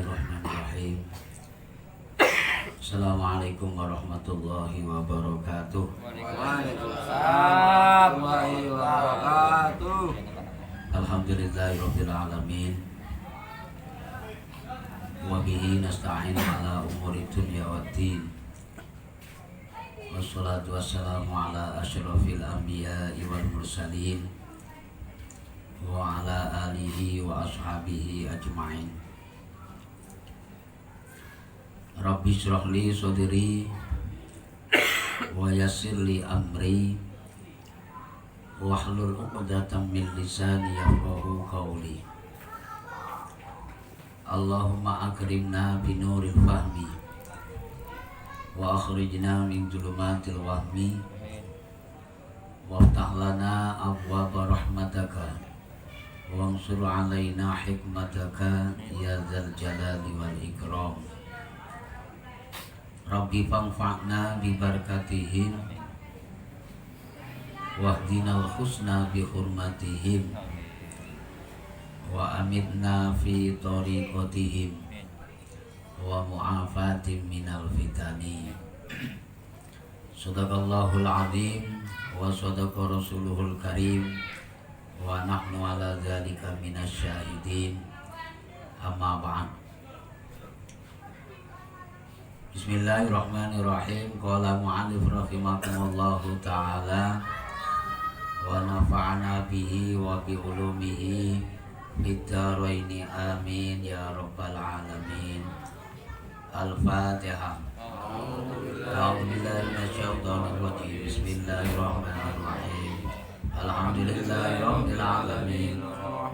Bismillahirrahmanirrahim. Assalamualaikum warahmatullahi wabarakatuh. Waalaikumsalam warahmatullahi wabarakatuh. Alhamdulillahirabbil alamin. Wa bihi nasta'in ala umuri dunya waddin. Wassalatu wassalamu ala asyrafil anbiya'i wal mursalin wa ala alihi wa ashabihi ajma'in. Rabbi shrah li sadri wa yassir li amri wahlul 'uqdatam min lisani yafqahu qawli. Allahumma akrimna bi nuril fahmi wa akhrijna min dhulumatil wahmi waftah lana abwaaba rahmataka wansur alaina hikmataka ya dzal jalali wal ikram. Rabbi fanfa'na bi barakatihim wahdinal husna bi hurmatihim wa amitna fi tariqatihim wa mu'afatim minal fitani. Sadaqallahul azim wa sadaqa rasuluhul karim wa nahnu ala dzalika minasyahidin. Amma ba'd. Bismillahirrahmanirrahim. Qala mu'allif rahimakumullahu ta'ala wa nafa'ana bihi wa bi ulumihi fid dharaini amin ya rabbal alamin. Al-Fatihah. A'udzu billahi minasyaitonir rajim. Bismillahirrahmanirrahim. Alhamdulillahirabbil alamin.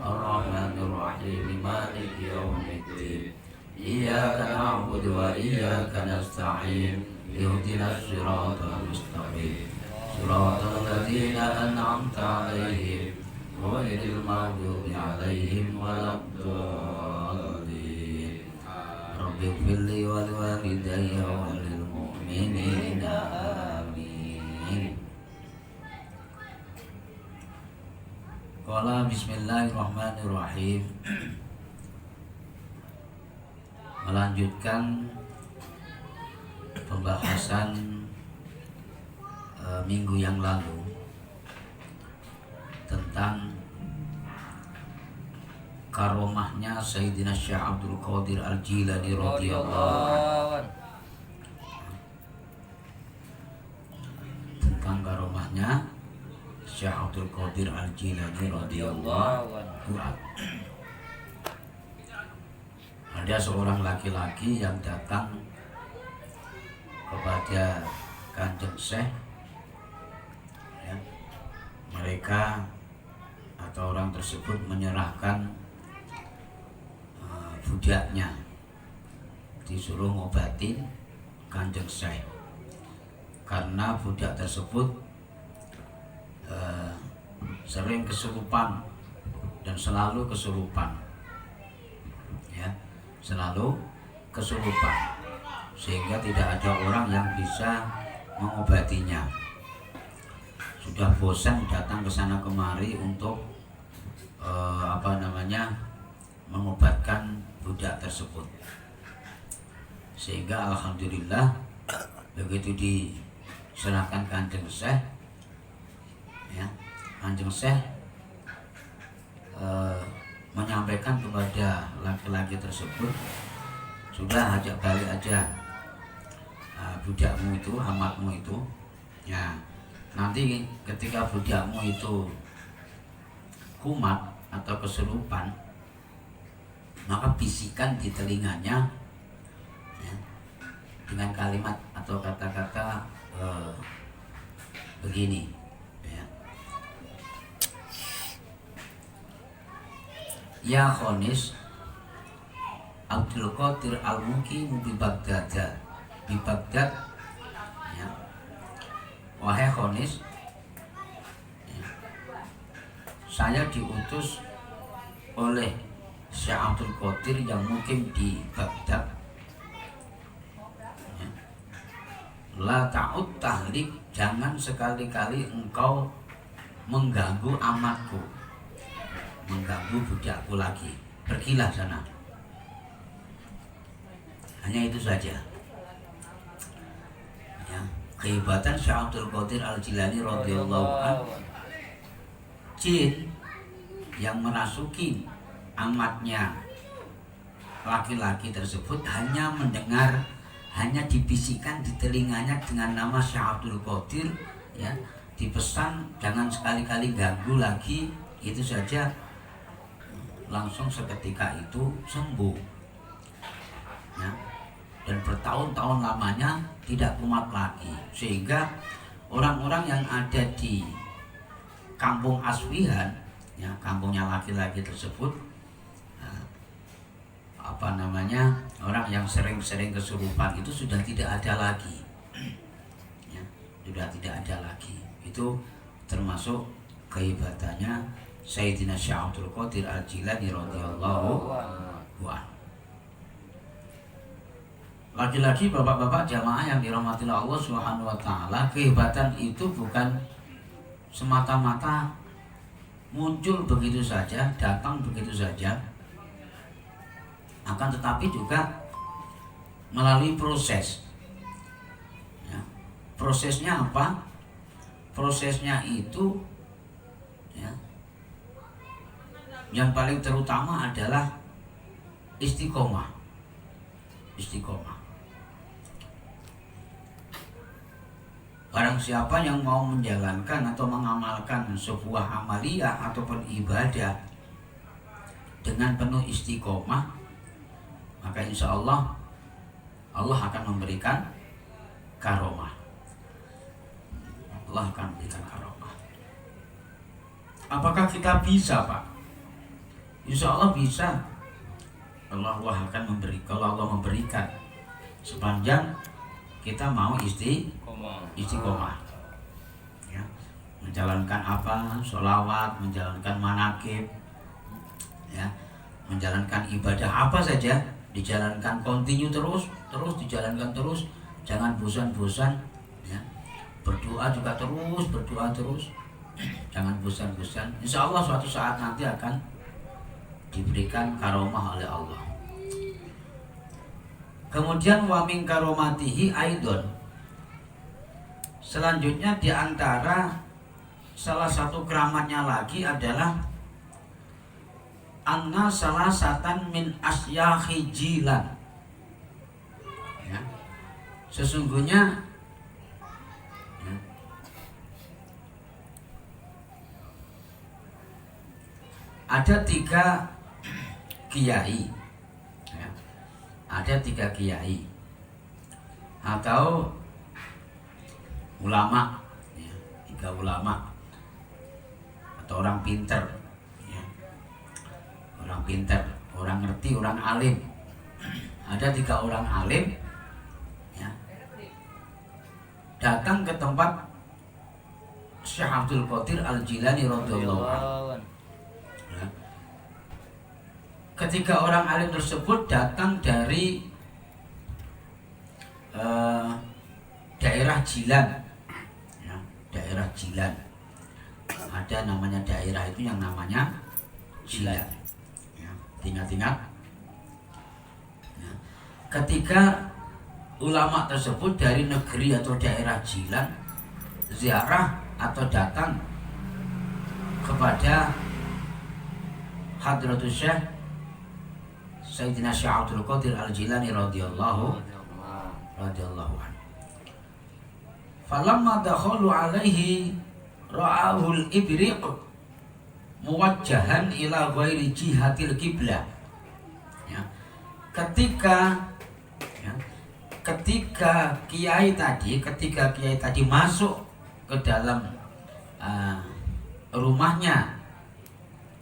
Arrahmanir rahim. Maliki yaumiddin. Iyyaka na'budu wa iyyaka nasta'in. Ihdinas siratal mustaqim. Siratal ladzina an'amta 'alaihim ghairil maghdubi 'alaihim waladdallin. Rabbi ighfirli wa liwalidayya wa lil mu'minina amin. Qala bismillahirrahmanirrahim. Melanjutkan pembahasan minggu yang lalu tentang karomahnya Sayyidina Syekh Abdul Qadir Al-Jilani radhiyallahu. Tentang karomahnya Syekh Abdul Qadir Al-Jilani radhiyallahu. Ada seorang laki-laki yang datang kepada Kanjeng Syekh, ya. Mereka atau orang tersebut menyerahkan budaknya, disuruh ngobatin Kanjeng Syekh karena budak tersebut sering kesurupan dan selalu kesurupan, ya, selalu kesurupan sehingga tidak ada orang yang bisa mengobatinya. Sudah bosan datang ke sana kemari untuk mengobatkan budak tersebut. Sehingga alhamdulillah begitu diserahkan Kanjeng Syekh, ya, Kanjeng Syekh menyampaikan kepada laki-laki tersebut, sudah ajak balik aja budakmu itu, amatmu itu, ya. Nanti ketika budakmu itu kumat atau kesurupan, maka bisikan di telinganya, ya, dengan kalimat atau kata-kata begini, ya. Ya Khonis Abdul Qadir Al-Muqimu bi Baghdad, ya. Wahai Khonis, ya, saya diutus oleh Syekh Abdul Qadir yang mukim di Baghdad, ya. La ta'ud tahlik, jangan sekali-kali engkau mengganggu amatku, mengganggu budakku lagi. Pergilah sana. Hanya itu saja. Ya, kehebatan Syekh Abdul Qadir Al-Jilani radhiyallahu anhu. Jin yang merasuki amatnya laki-laki tersebut hanya mendengar, hanya dibisikkan di telinganya dengan nama Syekh Abdul Qadir, ya, dipesan jangan sekali-kali ganggu lagi, itu saja langsung seketika itu sembuh, ya. Dan bertahun-tahun lamanya tidak kumat lagi, sehingga orang-orang yang ada di kampung Aswihan, ya, kampungnya laki-laki tersebut, orang yang sering-sering kesurupan itu sudah tidak ada lagi, ya, sudah tidak ada lagi. Itu termasuk kehebatannya Sayyidina Syekh Abdul Qadir Al-Jilani radhiyallahu anhu. Lagi-lagi bapak-bapak jamaah yang dirahmati Allah Subhanahu wa taala, kehebatan itu bukan semata-mata muncul begitu saja, datang begitu saja, akan tetapi juga melalui proses. Ya. Prosesnya apa? Prosesnya itu, ya, yang paling terutama adalah istiqomah. Istiqomah. Barang siapa yang mau menjalankan atau mengamalkan sebuah amaliyah ataupun ibadah dengan penuh istiqomah, maka insya Allah Allah akan memberikan karomah. Allah akan memberikan karomah. Apakah kita bisa, Pak? Insya Allah bisa. Allah akan memberi, kalau Allah memberikan, sepanjang kita mau istiqomah, ya, menjalankan apa, sholawat, menjalankan manakib, ya, menjalankan ibadah apa saja, dijalankan continue terus dijalankan terus, jangan bosan-bosan, ya. Berdoa juga terus, jangan bosan-bosan. Insya Allah suatu saat nanti akan diberikan karomah oleh Allah. Kemudian wa min karomatihi aidon. Selanjutnya di antara salah satu keramatnya lagi adalah anna salasatan min asyahi jilan. Ya. Sesungguhnya, ya, ada 3 kiai, ya. Ada 3 kiai atau ulama, ya, 3 ulama atau orang pinter, ya. Orang pinter, orang ngerti, orang alim. Ada 3 orang alim, ya, datang ke tempat Syekh Abdul Qadir Al-Jilani radhiyallahu anhu. Ketika orang alim tersebut datang dari daerah Jilan, ya, daerah Jilan, ada namanya daerah itu yang namanya Jilan, ya, ingat-ingat, ya. Ketika ulama tersebut dari negeri atau daerah Jilan ziarah atau datang kepada Hadratus Syekh Sayyidina Syekh Abdul Qadir Al-Jilani radhiyallahu anhu. Falamma dakhalu alaihi ra'ahul ibriq muwajjahan ila ghairi jihatil qiblah. Ya. Ketika kiai tadi masuk ke dalam rumahnya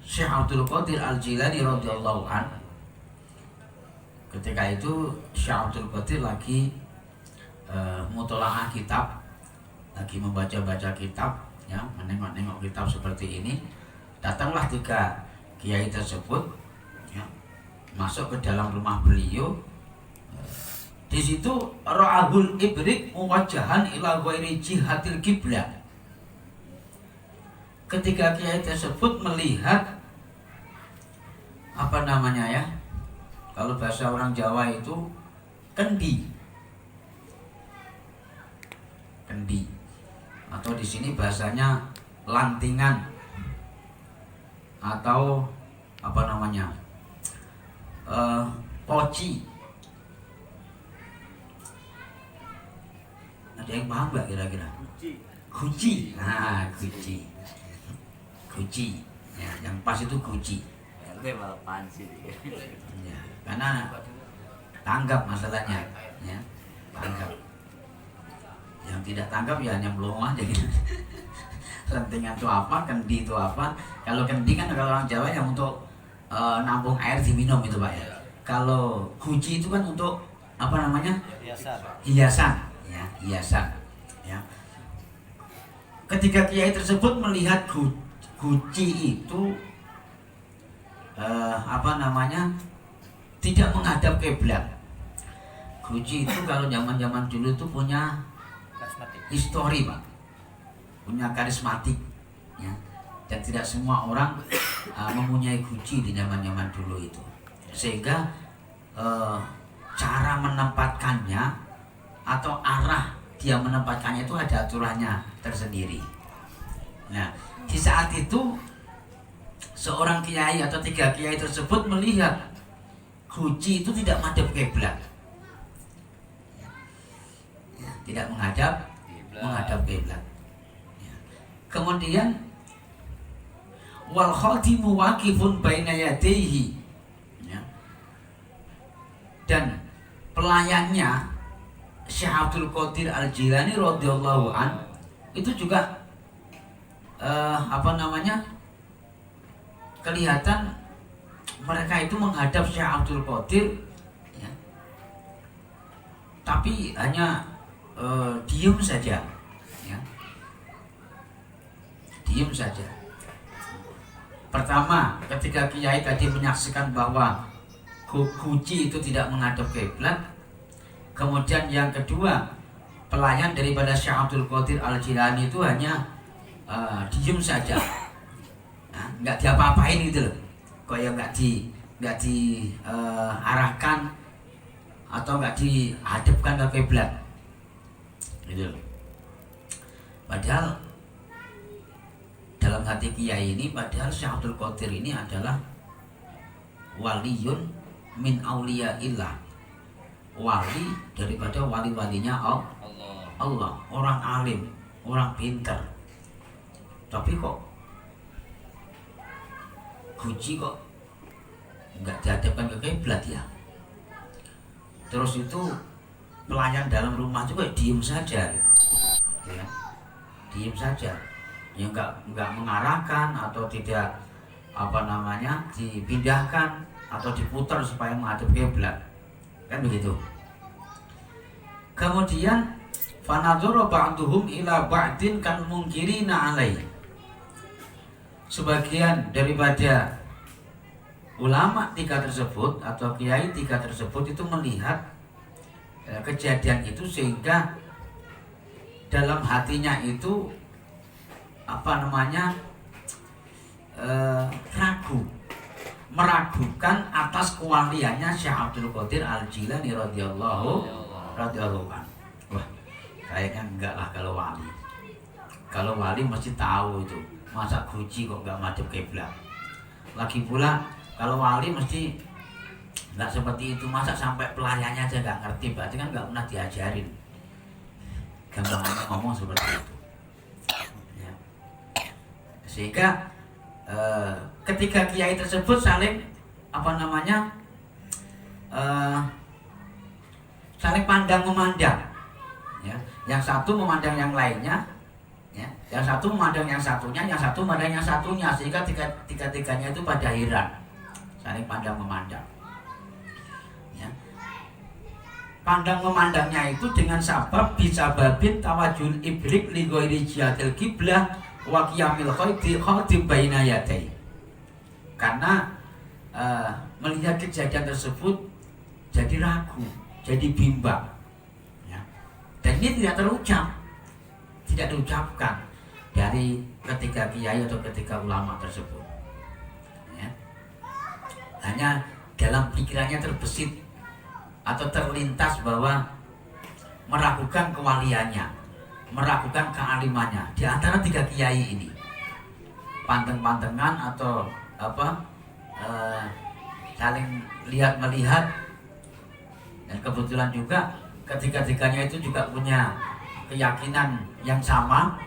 Syekh Abdul Qadir Al-Jilani radhiyallahu anhu, ketika itu Syekh Abdul Qadir lagi mutola'ah kitab, lagi membaca-baca kitab, ya, menengok-nengok kitab seperti ini. Datanglah 3 kiai tersebut, ya, masuk ke dalam rumah beliau. Di situ ra'ahul ibrik muwajjahan ila ghairi jihatil qiblah. Ketika kiai tersebut melihat kalau bahasa orang Jawa itu kendi. Kendi. Atau di sini bahasanya lantingan atau apa namanya? Poci. Ada yang paham nggak kira-kira? Guci. Nah, guci. Guci. Ya, yang pas itu guci. Ya, karena tanggap masalahnya, ya, tanggap. Yang tidak tanggap ya hanya belum aja gitu. Lentingan itu apa, kendi itu apa? Kalau kendi kan kalau orang Jawa yang untuk nampung air diminum itu Pak ya. Kalau guci itu kan untuk apa namanya? Hiasan, ya, hiasan. Ya. Ketika kiai tersebut melihat guci itu apa namanya? Tidak menghadap kiblat. Guci itu kalau zaman-zaman dulu itu punya histori Pak, punya karismatik, ya. Dan tidak semua orang mempunyai guci di zaman-zaman dulu itu, sehingga cara menempatkannya atau arah dia menempatkannya itu ada aturannya tersendiri. Nah, di saat itu seorang kiai atau 3 kiai tersebut melihat guci itu tidak menghadap kiblat, ya, tidak menghadap kiblat. Ya. Kemudian wal khatimu waqifun baina yadayhi, ya. Dan pelayannya Syekh Abdul Qadir Al-Jilani radhiyallahu an itu juga apa namanya? Kelihatan mereka itu menghadap Syekh Abdul Qadir, ya. Tapi hanya diem saja, ya. Diem saja. Pertama, ketika kiai tadi menyaksikan bahwa guci itu tidak menghadap kiblat, kemudian yang kedua, pelayan daripada Syekh Abdul Qadir Al-Jilani itu hanya diem saja, nah, nggak diapa-apain gitu loh, kayak nggak diarahkan atau nggak dihadapkan ke kiblat. Gitu. Padahal dalam hati kiai ini, padahal Syekh Abdul Qadir ini adalah waliyun min auliyaillah, wali daripada wali-walinya Allah, orang alim, orang pintar. Tapi kok guci kok nggak dihadapkan ke kiblat ya. Terus itu pelayan dalam rumah juga diem saja, ya, diem saja, ya nggak mengarahkan atau tidak apa namanya dipindahkan atau diputar supaya menghadap kiblat, kan begitu. Kemudian fanadzara ba'duhum ila ba'din kan mungkirina alai, sebagian daripada ulama 3 tersebut atau kiai 3 tersebut itu melihat kejadian itu, sehingga dalam hatinya itu apa namanya meragukan atas kewaliannya Syekh Abdul Qadir Al-Jilani radhiyallahu anhu. Wah, kayaknya enggak lah kalau wali. Kalau wali mesti tahu itu, masa guci kok enggak madhep kiblat. Lagi pula kalau wali mesti nggak seperti itu, masa sampai pelayannya aja nggak ngerti, berarti kan nggak pernah diajarin. Gampangnya ngomong seperti itu, ya. Sehingga ketika kiai tersebut saling apa namanya saling pandang memandang, ya. Yang satu memandang yang lainnya, ya. Yang satu memandang yang satunya, yang satu memandang yang satunya, sehingga tiga-tiganya itu pada heran, saling pandang memandang. Pandang memandangnya itu dengan sabab bisababin tawajul ibrik li ghairi jihadil qiblah wa qiyamil khadim baina yadai. Karena melihat kejadian tersebut jadi ragu, jadi bimbang, ya. Dan ini tidak diucapkan dari ketiga kiai atau ketiga ulama tersebut, ya. Hanya dalam pikirannya terbesit atau terlintas bahwa meragukan kewaliannya, meragukan kealimannya di antara tiga kiai ini, panteng-pantengan atau saling lihat melihat, dan kebetulan juga ketiga-tiganya itu juga punya keyakinan yang sama,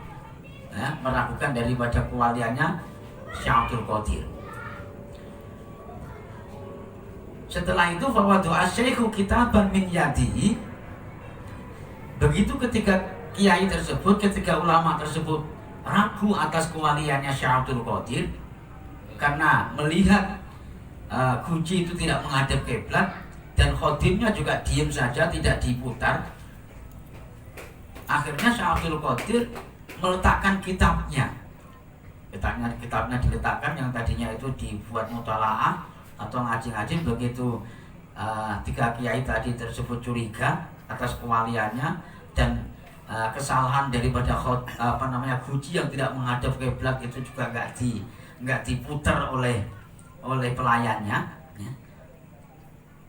ya, meragukan daripada kewaliannya Syekh Abdul Qadir. Setelah itu fawadu asyaihu kitaban min yadihi. Begitu ketika kiai tersebut, ketika ulama tersebut ragu atas kewaliannya Syekh Abdul Qadir karena melihat kunci itu tidak menghadap kiblat dan khotimnya juga diam saja, tidak diputar. Akhirnya Syekh Abdul Qadir meletakkan kitabnya. Kitabnya diletakkan, yang tadinya itu dibuat mutalaah atau ngaji-ngaji. Begitu tiga kiai tadi tersebut curiga atas kewaliannya dan kesalahan daripada kunci yang tidak menghadap kiblat itu juga nggak diputar oleh pelayannya, ya.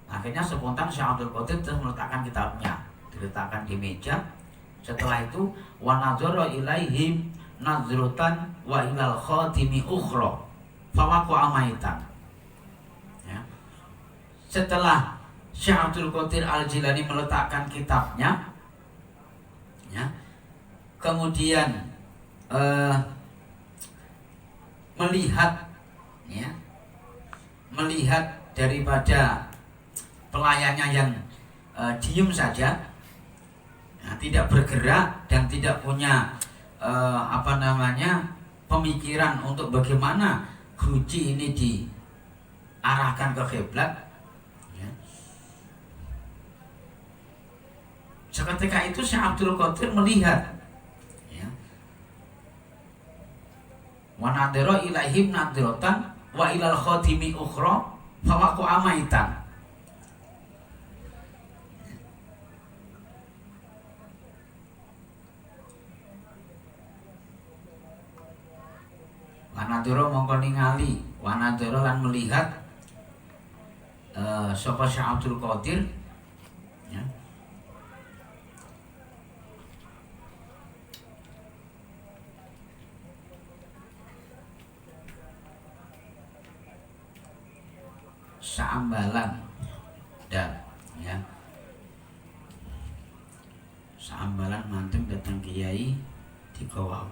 Akhirnya spontan Syekh Abdul Qadir terus meletakkan kitabnya, diletakkan di meja. Setelah itu wa nadzara ilaihim nazrutan wa ilal khatimi ukhra fawaku amaitan, ya. Setelah Syekh Abdul Qadir Al-Jilani meletakkan kitabnya, ya, kemudian melihat daripada pelayannya yang diem saja, ya, tidak bergerak dan tidak punya pemikiran untuk bagaimana guci ini diarahkan ke kiblat, ya. Seketika itu Syekh Abdul Qadir melihat, ya, wa nadara ilaihim nadratan wa ilal khatimi ukhra fawaku amaitan. Wanadoro mongko ningali, wanadoro lan melihat sapa Syekh Abdul Qadir, ya, saambalan dan, ya, saambalan manteng datang kiai di kawau.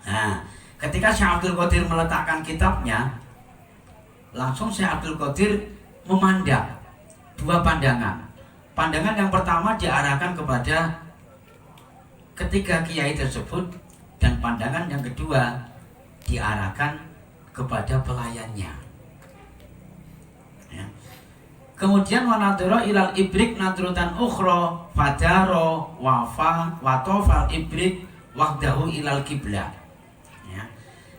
Nah, ketika Syekh Abdul Qadir meletakkan kitabnya, langsung Syekh Abdul Qadir memandang dua pandangan. Pandangan yang pertama diarahkan kepada ketiga kiai tersebut, dan pandangan yang kedua diarahkan kepada pelayannya, ya. Kemudian wanadoro ilal ibrik nadrutan ukhra fadaro wafa watofal ibrik wahdahu ilal kiblah.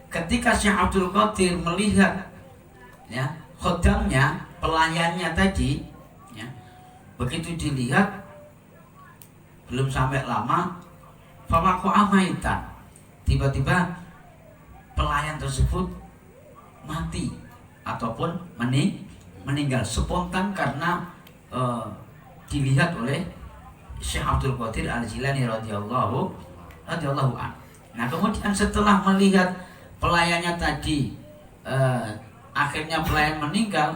Ketika Syekh Abdul Qadir melihat, ya, khodamnya, pelayannya tadi, ya, begitu dilihat belum sampai lama fawaku amaitan, tiba-tiba pelayan tersebut mati ataupun meninggal spontan karena dilihat oleh Syekh Abdul Qadir Al-Jilani radhiyallahu an. Nah, kemudian setelah melihat pelayannya tadi akhirnya pelayan meninggal,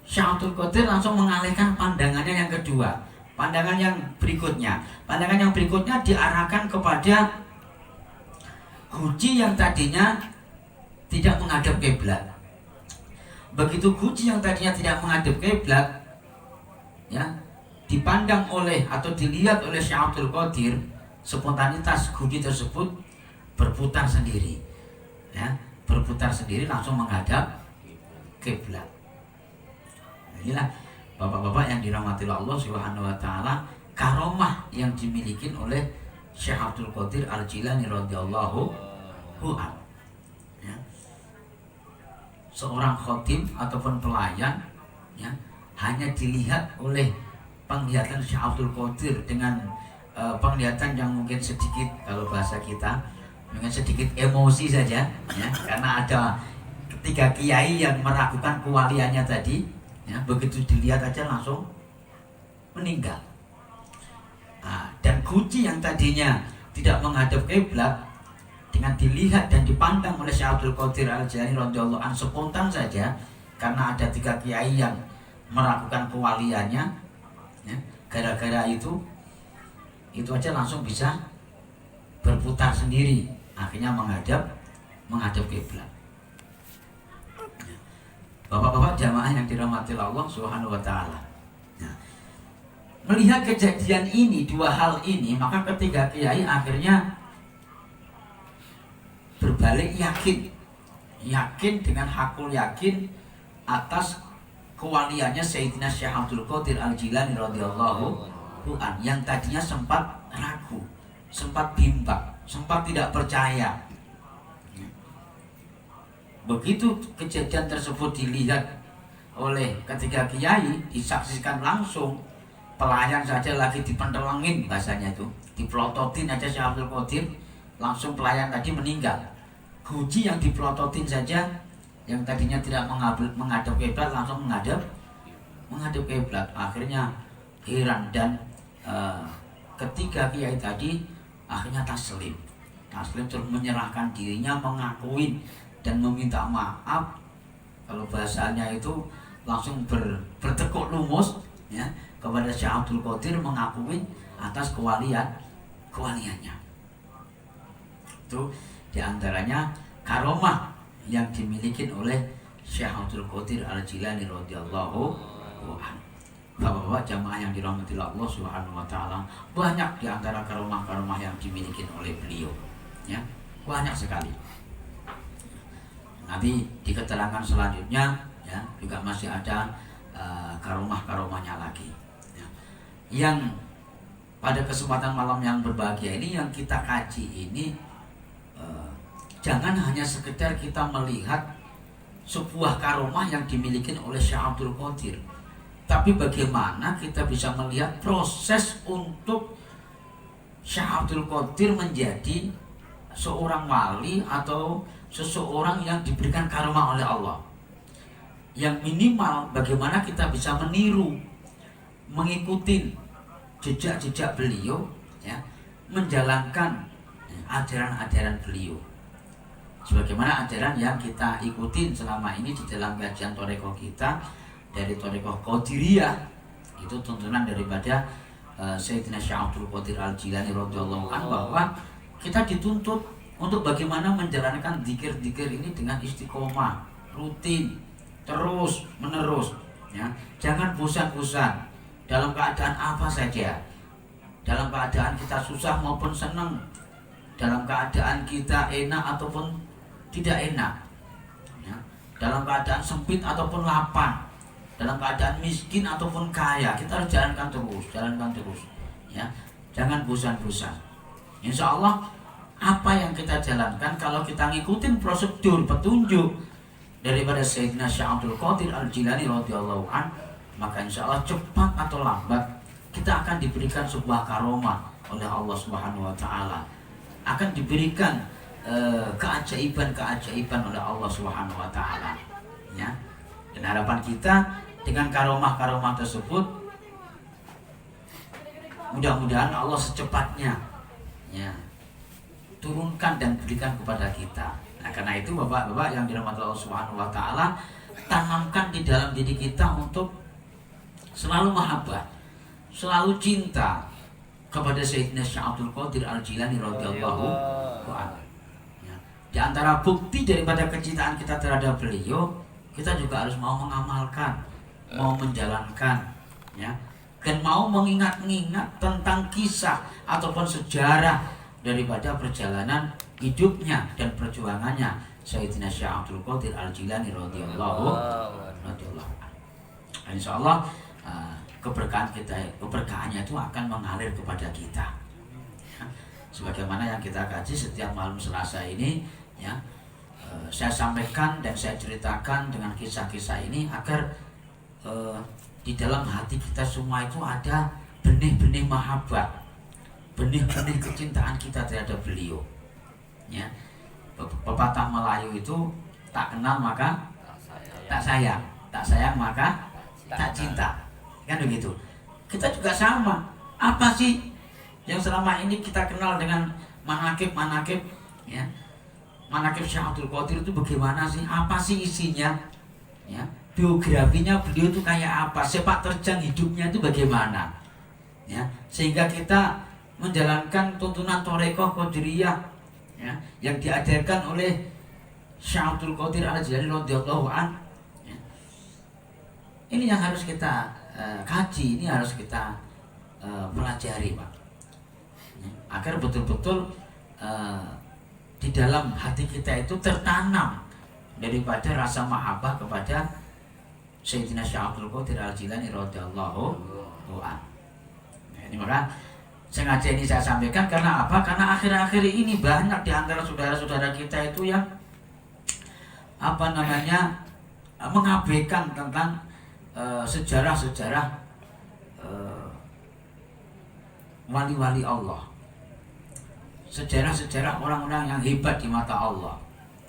Syekh Abdul Qadir langsung mengalihkan pandangannya yang kedua, pandangan yang berikutnya. Pandangan yang berikutnya diarahkan kepada guci yang tadinya tidak menghadap kiblat. Begitu guci yang tadinya tidak menghadap kiblat, ya, dipandang oleh atau dilihat oleh Syekh Abdul Qadir, spontanitas guci tersebut berputar sendiri, ya, berputar sendiri langsung menghadap kiblat. Inilah bapak-bapak yang dirahmati Allah Subhanahu wa taala, karomah yang dimiliki oleh Syekh Abdul Qadir Al-Jilani radhiyallahu anhu, ya. Seorang khatib ataupun pelayan, ya, hanya dilihat oleh penglihatan Syekh Abdul Qadir dengan penglihatan yang mungkin sedikit, kalau bahasa kita dengan sedikit emosi saja, ya, karena ada ketiga kiai yang meragukan kewaliannya tadi, Ya, begitu dilihat aja langsung meninggal. Nah, dan Guci yang tadinya tidak menghadap kiblat, dengan dilihat dan dipandang oleh Syekh Abdul Qadir Al-Jilani radhiyallahu anhu spontan saja, karena ada 3 kiai yang meragukan kewaliannya, ya, gara-gara itu aja langsung bisa berputar sendiri, akhirnya menghadap kiblat. Bapak-bapak jamaah yang dirahmati Allah Subhanahu wa taala. Nah, melihat kejadian ini, 2 hal ini, maka ketiga kiai akhirnya berbalik yakin dengan hakul yakin atas kewaliannya Sayyidina Syekh Abdul Qadir Al-Jilani radhiyallahu anhu, yang tadinya sempat ragu, sempat bimbang, sempat tidak percaya. Begitu kejadian tersebut dilihat oleh ketiga kiai, disaksikan langsung, pelayan saja lagi dipentelengin, bahasanya itu dipelototin aja Syekh Abdul Qadir, langsung pelayan tadi meninggal. Guci yang dipelototin saja, yang tadinya tidak menghadap kiblat langsung menghadap kiblat. Akhirnya heran dan ketiga kiai tadi akhirnya taslim terus menyerahkan dirinya, mengakui dan meminta maaf. Kalau bahasanya itu langsung bertekuk lumus, ya, kepada Syekh Abdul Qadir, mengakui atas kewaliannya. Itu diantaranya karomah yang dimiliki oleh Syekh Abdul Qadir Al-Jilani radhiyallahu anhu. Bapak-bapak jamaah yang dirahmati Allah Subhanahu wa taala, banyak diantara karomah-karomah yang dimiliki oleh beliau, ya, banyak sekali. Nanti di keterangan selanjutnya, ya, juga masih ada karomah-karomahnya lagi, ya. Yang pada kesempatan malam yang berbahagia ini yang kita kaji ini, jangan hanya sekedar kita melihat sebuah karomah yang dimiliki oleh Syekh Abdul Qadir, tapi bagaimana kita bisa melihat proses untuk Syekh Abdul Qadir menjadi seorang wali atau seseorang yang diberikan karomah oleh Allah. Yang minimal bagaimana kita bisa meniru, mengikuti jejak-jejak beliau, ya, menjalankan ajaran-ajaran beliau. Sebagaimana ajaran yang kita ikutin selama ini di dalam kajian Thariqah kita, dari Thariqah Qadiriyah, itu tuntunan daripada Sayyidina Syekh Abdul Qadir Al-Jilani radhiyallahu anhu, bahwa kita dituntut untuk bagaimana menjalankan zikir-zikir ini dengan istiqomah, rutin, terus menerus, ya. Jangan bosan-bosan dalam keadaan apa saja, dalam keadaan kita susah maupun senang, dalam keadaan kita enak ataupun tidak enak, ya. Dalam keadaan sempit ataupun lapang, dalam keadaan miskin ataupun kaya, kita harus jalankan terus, ya. Jangan bosan-bosan. Insya Allah apa yang kita jalankan, kalau kita ngikutin prosedur petunjuk daripada Sayyidina Syekh Abdul Qadir Al-Jilani radhiyallahu anhu, maka insya Allah cepat atau lambat kita akan diberikan sebuah karomah oleh Allah Subhanahu wa taala, akan diberikan keajaiban oleh Allah Subhanahu wa taala, ya. Dan harapan kita dengan karomah-karomah tersebut, mudah-mudahan Allah secepatnya, ya, turunkan dan berikan kepada kita. Nah, karena itu bapak-bapak yang dirahmati Allah Subhanahu wa taala, tanamkan di dalam diri kita untuk selalu mahabbah, selalu cinta kepada Sayyidina Syekh Abdul Qadir Al-Jilani radhiyallahu anhu. Ya. Di antara bukti daripada kecintaan kita terhadap beliau, kita juga harus mau mengamalkan, mau menjalankan, ya, dan mau mengingat-ingat tentang kisah ataupun sejarah daripada perjalanan hidupnya dan perjuangannya Sayyidina Syekh Abdul Qadir Al-Jilani radhiyallahu anhu. Insyaallah keberkahannya itu akan mengalir kepada kita. Sebagaimana yang kita kaji setiap malam Selasa ini, ya, saya sampaikan dan saya ceritakan dengan kisah-kisah ini agar di dalam hati kita semua itu ada benih-benih mahabbah, benih-benih kecintaan kita terhadap beliau, ya. Pepatah Melayu itu tak kenal maka tak sayang maka tak cinta. Kan begitu. Kita juga sama. Apa sih yang selama ini kita kenal dengan manakib ya? Manakib Syekh Abdul Qadir itu bagaimana sih? Apa sih isinya? Ya, biografinya beliau itu kayak apa? Sepak terjang hidupnya itu bagaimana? Ya, sehingga kita menjalankan tuntunan Thariqah Qadiriyah ya, yang diajarkan oleh Syekh Abdul Qadir Al-Jilani radhiyallahu an. Ya. Ini yang harus kita kaji, ini harus kita pelajari, Pak. Ya, agar betul-betul di dalam hati kita itu tertanam daripada rasa mahabbah kepada Sayyidina Syekh Abdul Qadir Al-Jilani radhiyallahu an. Ini maka sengaja ini saya sampaikan karena apa? Karena akhir-akhir ini banyak di antara saudara-saudara kita itu yang mengabaikan tentang sejarah-sejarah wali-wali Allah, sejarah-sejarah orang-orang yang hebat di mata Allah,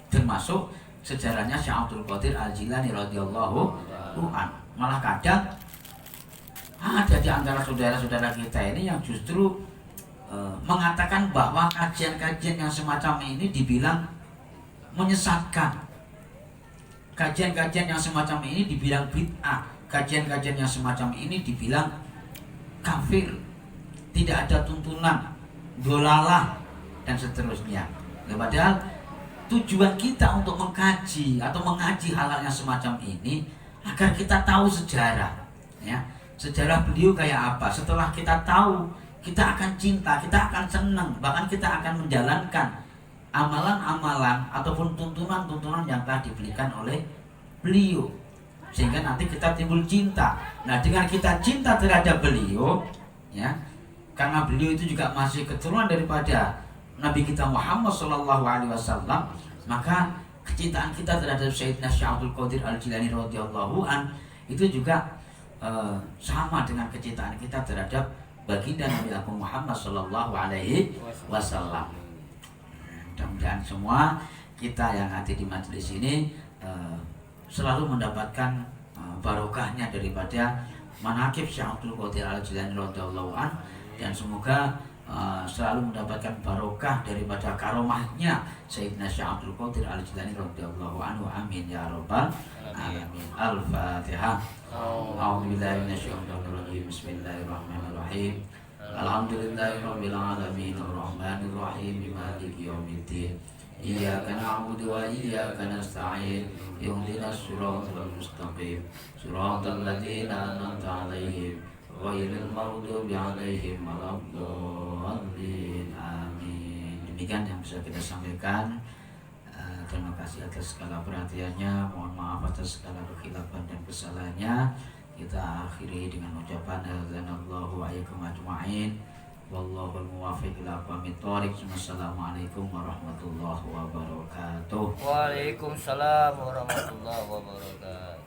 termasuk sejarahnya Syekh Abdul Qadir Al-Jilani radhiyallahu an. Malah kadang ada di antara saudara-saudara kita ini yang justru mengatakan bahwa kajian-kajian yang semacam ini dibilang menyesatkan, kajian-kajian yang semacam ini dibilang bid'ah, kajian-kajian yang semacam ini dibilang kafir, tidak ada tuntunan, dolalah dan seterusnya. Padahal tujuan kita untuk mengkaji atau mengaji hal-hal yang semacam ini agar kita tahu sejarah, ya, sejarah beliau kayak apa. Setelah kita tahu, kita akan cinta, kita akan senang, bahkan kita akan menjalankan amalan-amalan ataupun tuntunan-tuntunan yang telah diberikan oleh beliau, sehingga nanti kita timbul cinta. Nah, dengan kita cinta terhadap beliau, ya, karena beliau itu juga masih keturunan daripada Nabi kita Muhammad SAW, maka kecintaan kita terhadap Sayyidina Syekh Abdul Qadir Al-Jilani radhiyallahu an itu juga sama dengan kecintaan kita terhadap baginda Nabi Agung Muhammad SAW. Mudah-mudahan semua kita yang hadir di majelis ini selalu mendapatkan barokahnya daripada manaqib Syekh Abdul Qadir Al-Jilani radhiyallahu an, dan semoga selalu mendapatkan barokah daripada karomahnya Sayyidina Syekh Abdul Qadir Al-Jilani radhiyallahu anhu. Amin ya rabbal alamin. Al-Fatihah. A'udzubillahi minasyaitonir rajim. Bismillahirrahmanirrahim. Alhamdulillahirabbil alamin arrahmanir rahim maliki yaumiddin. Iyyaka na'budu wa iyyaka nasta'in. Ihdinas siratal mustaqim. Siratal ladzina an'amta 'alaihim ghairil maghdubi 'alaihim waladdallin. Amin. Demikian yang bisa kita sampaikan. Terima kasih atas segala perhatiannya. Mohon maaf atas segala kekhilafan dan kesalahannya. Kita akhiri dengan ucapan azanallahu wa iyyakum ajma'in. Wallahul muwaffiq ila aqwamit thoriq. Wassalamualaikum warahmatullahi wabarakatuh. Waalaikumsalam warahmatullahi wabarakatuh.